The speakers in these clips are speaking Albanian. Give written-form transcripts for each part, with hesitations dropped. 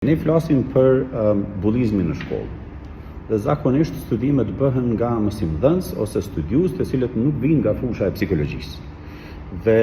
Ne flasim për bullizmin në shkollë. Dhe zakonisht studimet bëhen nga mësimdhënës ose studiues të cilët nuk vijnë nga fusha e psikologjisë. Dhe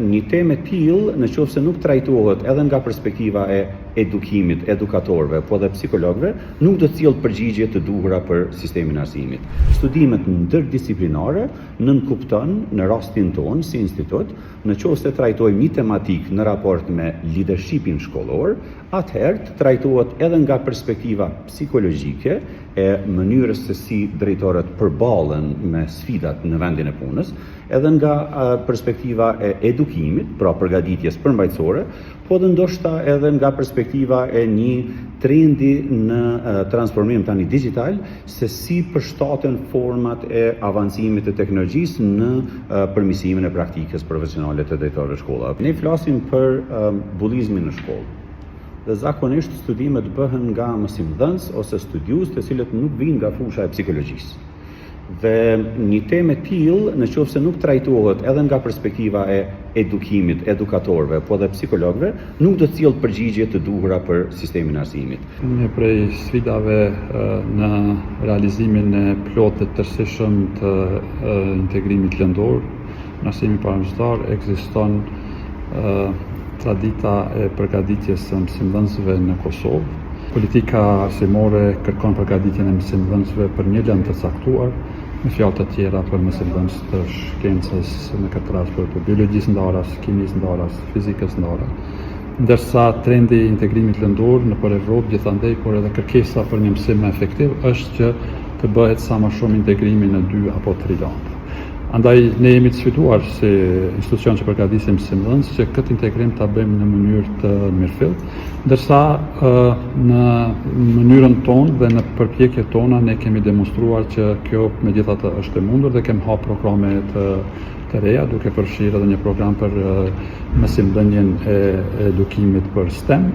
një temë e tillë, nëse nuk trajtohet edhe nga perspektiva e edukimit, edukatorëve, po edhe psikologëve, nuk do të sjellë përgjigje të duhura për sistemin e arsimit. Studimet ndërdisiplinare nënkupton në rastin tonë si institut, nëse trajtojmë një tematik në raport me leadershipin shkollor, atëherë trajtohet edhe nga perspektiva psikologjike e mënyrës se si drejtorët përballen me sfidat në vendin e punës, edhe nga perspektiva e edukimit, pra përgatitjes përmbajtësore, po dhe ndoshta edhe nga perspektiva e një trendi në transformim tani digital, se si përshtaten format e avancimit të teknologjisë në përmirësimin e praktikës profesionale të drejtorëve shkollave. Ne flasim për bullizmin në shkollë. Dhe zakonisht studimet bëhen nga mësimdhënës ose studiues të cilët nuk vijnë nga fusha e psikologjisë. Dhe një temë e tillë, nëse nuk trajtohet edhe nga perspektiva e edukimit, edukatorëve, po edhe psikologëve, nuk do të sjellë përgjigje të duhura për sistemin e arsimit. Një prej sfidave në realizimin e plotë të tërësishëm të integrimit lëndor në arsimin parametritar ekziston tradita e përgatitjes së mësimdhënësve në Kosovë. Politika arsimore kërkon përgatitjen e mësimdhënësve për një lëndë të caktuar, me fjalë të tjera për mësimdhënës të shkencës, në këtë rast për biologjisë ndaras, kimisë ndaras, fizikës ndaras. Ndërsa trendi i integrimit lëndor në Evropë gjithandej, por edhe kërkesa për një mësim më efektiv është që të bëhet sa më shumë integrimi në 2 apo 3 landë. Andaj ne jemi të sfiduar si institucion që përgatisim mësimdhënës që këtë integrim ta bëjmë në mënyrë të mirëfill, ndërsa në mënyrën tonë dhe në përpjekjet tona ne kemi demonstruar që kjo megjithatë është e mundur dhe kemi hapur programe të reja, duke përfshirë edhe një program për mësimdhënien e edukimit për STEM.